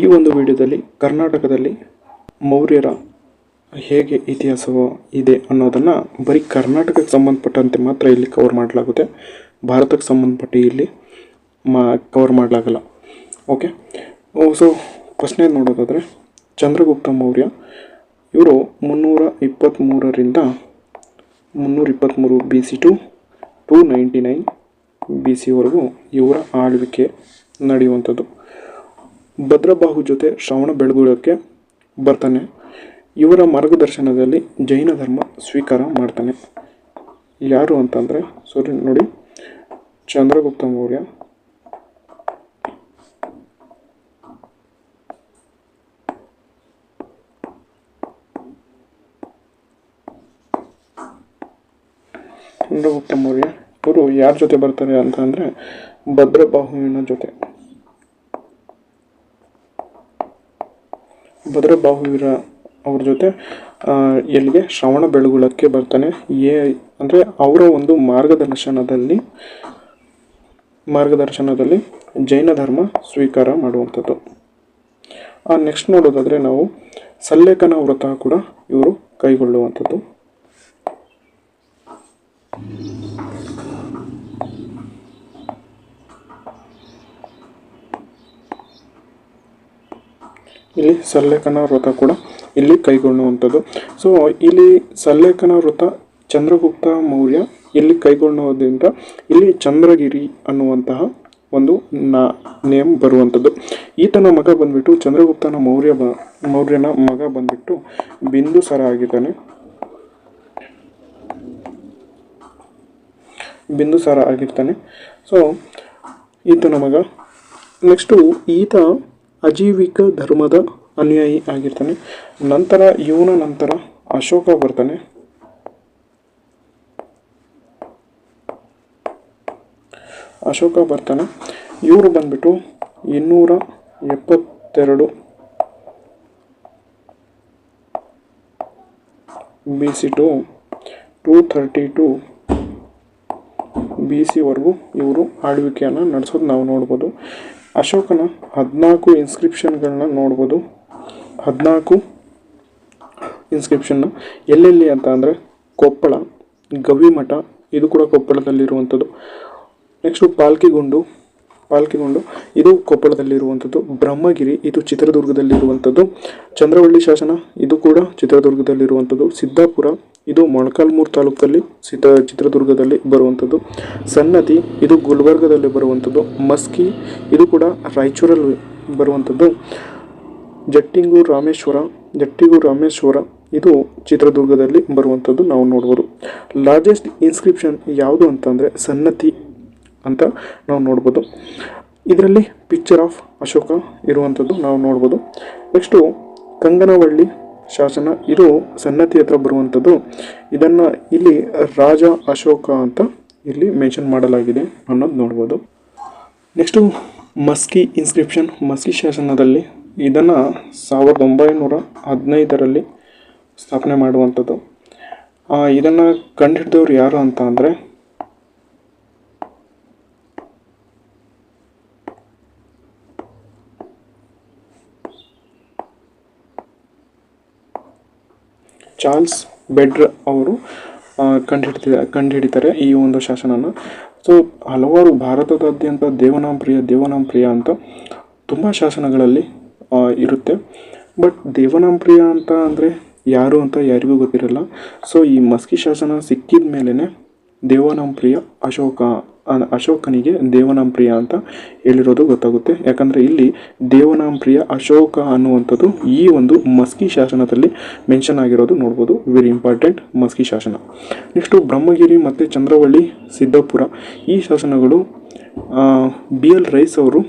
ಈ ಒಂದು ವಿಡಿಯೋದಲ್ಲಿ ಕರ್ನಾಟಕದಲ್ಲಿ ಮೌರ್ಯರ ಹೇಗೆ ಇತಿಹಾಸವು ಇದೆ ಅನ್ನೋದನ್ನು ಬರೀ ಕರ್ನಾಟಕಕ್ಕೆ ಸಂಬಂಧಪಟ್ಟಂತೆ ಮಾತ್ರ ಇಲ್ಲಿ ಕವರ್ ಮಾಡಲಾಗುತ್ತೆ. ಭಾರತಕ್ಕೆ ಸಂಬಂಧಪಟ್ಟು ಇಲ್ಲಿ ಕವರ್ ಮಾಡಲಾಗಲ್ಲ. ಓಕೆ, ಸೊ ಫಸ್ಟ್ನೇದು ನೋಡೋದಾದರೆ ಚಂದ್ರಗುಪ್ತ ಮೌರ್ಯ. ಇವರು 323ರಿಂದ 323 BC ಟು 299 BC ವರೆಗೂ ಇವರ ಆಳ್ವಿಕೆ ನಡೆಯುವಂಥದ್ದು. ಭದ್ರಬಾಹು ಜೊತೆ ಶ್ರವಣ ಬೆಳಗೊಳಕ್ಕೆ ಬರ್ತಾನೆ. ಇವರ ಮಾರ್ಗದರ್ಶನದಲ್ಲಿ ಜೈನ ಧರ್ಮ ಸ್ವೀಕಾರ ಮಾಡ್ತಾನೆ. ಯಾರು ಅಂತಂದರೆ ನೋಡಿ, ಚಂದ್ರಗುಪ್ತ ಮೌರ್ಯ ಇವರು ಯಾರ ಜೊತೆ ಬರ್ತಾರೆ ಅಂತ ಅಂದರೆ ಭದ್ರಬಾಹುವಿನ ಜೊತೆ. ಭದ್ರಬಾಹುವಿನ ಅವ್ರ ಜೊತೆ ಎಲ್ಲಿಗೆ ಶ್ರವಣ ಬೆಳಗೊಳಕ್ಕೆ ಬರ್ತಾನೆ. ಅಂದರೆ ಅವರ ಒಂದು ಮಾರ್ಗದರ್ಶನದಲ್ಲಿ ಜೈನ ಧರ್ಮ ಸ್ವೀಕಾರ ಮಾಡುವಂಥದ್ದು. ನೆಕ್ಸ್ಟ್ ನೋಡೋದಾದರೆ ನಾವು ಸಲ್ಲೇಖನ ವ್ರತ ಕೂಡ ಇವರು ಕೈಗೊಳ್ಳುವಂಥದ್ದು. ಇಲ್ಲಿ ಸಲ್ಲೇಖನ ವ್ರತ ಕೂಡ ಇಲ್ಲಿ ಕೈಗೊಳ್ಳುವಂಥದ್ದು. ಸೊ ಇಲ್ಲಿ ಸಲ್ಲೇಖನ ವ್ರತ ಚಂದ್ರಗುಪ್ತ ಮೌರ್ಯ ಇಲ್ಲಿ ಕೈಗೊಳ್ಳುವುದರಿಂದ ಇಲ್ಲಿ ಚಂದ್ರಗಿರಿ ಅನ್ನುವಂತಹ ಒಂದು ನೇಮ್ ಬರುವಂಥದ್ದು. ಈತನ ಮಗ ಬಂದ್ಬಿಟ್ಟು ಚಂದ್ರಗುಪ್ತನ ಮೌರ್ಯನ ಮಗ ಬಂದ್ಬಿಟ್ಟು ಬಿಂದುಸಾರ ಆಗಿರ್ತಾನೆ. ಸೊ ಈತನ ಮಗ. ನೆಕ್ಸ್ಟು ಈತ ಅಜೀವಿಕ ಧರ್ಮದ ಅನುಯಾಯಿ ಆಗಿರ್ತಾನೆ. ಇವನ ನಂತರ ಅಶೋಕ ಬರ್ತಾನೆ. ಇವರು ಬಂದ್ಬಿಟ್ಟು 272 BC ಟು 232 BC ವರೆಗೂ ಇವರು ಆಳ್ವಿಕೆಯನ್ನು ನಡೆಸೋದು ನಾವು ನೋಡ್ಬೋದು. ಅಶೋಕನ 14 ಇನ್ಸ್ಕ್ರಿಪ್ಷನ್ಗಳನ್ನ ನೋಡ್ಬೋದು. 14 ಇನ್ಸ್ಕ್ರಿಪ್ಷನ್ನ ಎಲ್ಲೆಲ್ಲಿ ಅಂತ ಅಂದರೆ ಕೊಪ್ಪಳ, ಗವಿಮಠ, ಇದು ಕೂಡ ಕೊಪ್ಪಳದಲ್ಲಿರುವಂಥದ್ದು. ನೆಕ್ಸ್ಟು ಪಾಲ್ಕಿಗೊಂಡು ಇದು ಕೊಪ್ಪಳದಲ್ಲಿರುವಂಥದ್ದು. ಬ್ರಹ್ಮಗಿರಿ ಇದು ಚಿತ್ರದುರ್ಗದಲ್ಲಿರುವಂಥದ್ದು. ಚಂದ್ರವಳ್ಳಿ ಶಾಸನ ಇದು ಕೂಡ ಚಿತ್ರದುರ್ಗದಲ್ಲಿರುವಂಥದ್ದು. ಸಿದ್ದಾಪುರ ಇದು ಮೊಳಕಾಲ್ಮೂರು ತಾಲೂಕಲ್ಲಿ ಚಿತ್ರದುರ್ಗದಲ್ಲಿ ಬರುವಂಥದ್ದು. ಸನ್ನತಿ ಇದು ಗುಲ್ಬರ್ಗದಲ್ಲಿ ಬರುವಂಥದ್ದು. ಮಸ್ಕಿ ಇದು ಕೂಡ ರಾಯಚೂರಲ್ಲಿ ಬರುವಂಥದ್ದು. ಜಟ್ಟಿಗೂರು ರಾಮೇಶ್ವರ ಇದು ಚಿತ್ರದುರ್ಗದಲ್ಲಿ ಬರುವಂಥದ್ದು ನಾವು ನೋಡ್ಬೋದು. ಲಾರ್ಜೆಸ್ಟ್ ಇನ್ಸ್ಕ್ರಿಪ್ಷನ್ ಯಾವುದು ಅಂತಂದರೆ ಸನ್ನತಿ ಅಂತ ನಾವು ನೋಡ್ಬೋದು. ಇದರಲ್ಲಿ ಪಿಕ್ಚರ್ ಆಫ್ ಅಶೋಕ ಇರುವಂಥದ್ದು ನಾವು ನೋಡ್ಬೋದು. ನೆಕ್ಸ್ಟು ಕಂಗನವಳ್ಳಿ ಶಾಸನ ಇದು ಸನ್ನತಿ ಹತ್ರ ಬರುವಂಥದ್ದು. ಇದನ್ನು ಇಲ್ಲಿ ರಾಜ ಅಶೋಕ ಅಂತ ಇಲ್ಲಿ ಮೆನ್ಷನ್ ಮಾಡಲಾಗಿದೆ ಅನ್ನೋದು ನೋಡ್ಬೋದು. ನೆಕ್ಸ್ಟು ಮಸ್ಕಿ ಇನ್ಸ್ಕ್ರಿಪ್ಷನ್, ಮಸ್ಕಿ ಶಾಸನದಲ್ಲಿ ಇದನ್ನು 1915ರಲ್ಲಿ ಸ್ಥಾಪನೆ ಮಾಡುವಂಥದ್ದು. ಇದನ್ನು ಕಂಡುಹಿಡಿದವರು ಯಾರು ಅಂತ ಅಂದರೆ ಚಾರ್ಲ್ಸ್ ಬೆಡ್ರ್ ಅವರು ಕಂಡುಹಿಡಿತಾರೆ ಈ ಒಂದು ಶಾಸನನ. ಸೊ ಹಲವಾರು ಭಾರತದಾದ್ಯಂತ ದೇವನಾಂಪ್ರಿಯ ಅಂತ ತುಂಬ ಶಾಸನಗಳಲ್ಲಿ ಇರುತ್ತೆ. ಬಟ್ ದೇವನಾಂಪ್ರಿಯ ಅಂತ ಅಂದರೆ ಯಾರು ಅಂತ ಯಾರಿಗೂ ಗೊತ್ತಿರಲ್ಲ. ಸೊ ಈ ಮಸ್ಕಿ ಶಾಸನ ಸಿಕ್ಕಿದ ಮೇಲೇ ದೇವನಾಂಪ್ರಿಯ ಅಶೋಕನಿಗೆ ದೇವನಾಂಪ್ರಿಯ ಅಂತ ಹೇಳಿರೋದು ಗೊತ್ತಾಗುತ್ತೆ. ಯಾಕಂದರೆ ಇಲ್ಲಿ ದೇವನಾಂಪ್ರಿಯ ಅಶೋಕ ಅನ್ನುವಂಥದ್ದು ಈ ಒಂದು ಮಸ್ಕಿ ಶಾಸನದಲ್ಲಿ ಮೆನ್ಷನ್ ಆಗಿರೋದು ನೋಡ್ಬೋದು. ವೆರಿ ಇಂಪಾರ್ಟೆಂಟ್ ಮಸ್ಕಿ ಶಾಸನ. ನೆಕ್ಸ್ಟು ಬ್ರಹ್ಮಗಿರಿ ಮತ್ತು ಚಂದ್ರವಳ್ಳಿ, ಸಿದ್ದಾಪುರ ಈ ಶಾಸನಗಳು BL ರೈಸ್ ಅವರು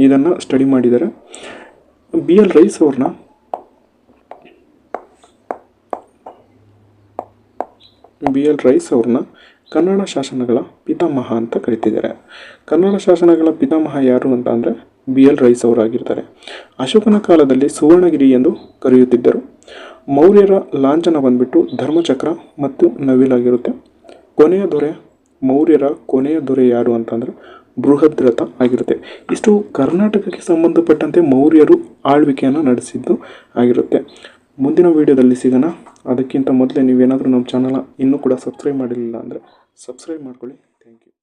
ಇದನ್ನು ಸ್ಟಡಿ ಮಾಡಿದ್ದಾರೆ. BL ರೈಸ್ ಅವ್ರನ್ನ ಕನ್ನಡ ಶಾಸನಗಳ ಪಿತಾಮಹ ಅಂತ ಕರೀತಿದ್ದಾರೆ. ಕನ್ನಡ ಶಾಸನಗಳ ಪಿತಾಮಹ ಯಾರು ಅಂತ ಅಂದರೆ BL ರೈಸ್ ಅವರಾಗಿರ್ತಾರೆ. ಅಶೋಕನ ಕಾಲದಲ್ಲಿ ಸುವರ್ಣಗಿರಿ ಎಂದು ಕರೆಯುತ್ತಿದ್ದರು. ಮೌರ್ಯರ ಲಾಂಛನ ಬಂದ್ಬಿಟ್ಟು ಧರ್ಮಚಕ್ರ ಮತ್ತು ನವಿಲಾಗಿರುತ್ತೆ. ಮೌರ್ಯರ ಕೊನೆಯ ದೊರೆ ಯಾರು ಅಂತಂದರೆ ಬೃಹತ್ ರಥ ಆಗಿರುತ್ತೆ. ಇಷ್ಟು ಕರ್ನಾಟಕಕ್ಕೆ ಸಂಬಂಧಪಟ್ಟಂತೆ ಮೌರ್ಯರು ಆಳ್ವಿಕೆಯನ್ನು ನಡೆಸಿದ್ದು ಆಗಿರುತ್ತೆ. ಮುಂದಿನ ವೀಡಿಯೋದಲ್ಲಿ ಸಿಗೋಣ. ಅದಕ್ಕಿಂತ ಮೊದಲೇ ನೀವೇನಾದರೂ ನಮ್ಮ ಚಾನಲ್ನ ಇನ್ನೂ ಕೂಡ ಸಬ್ಸ್ಕ್ರೈಬ್ ಮಾಡಿರಲಿಲ್ಲ ಅಂದರೆ ಸಬ್ಸ್ಕ್ರೈಬ್ ಮಾಡ್ಕೊಳ್ಳಿ. Thank you.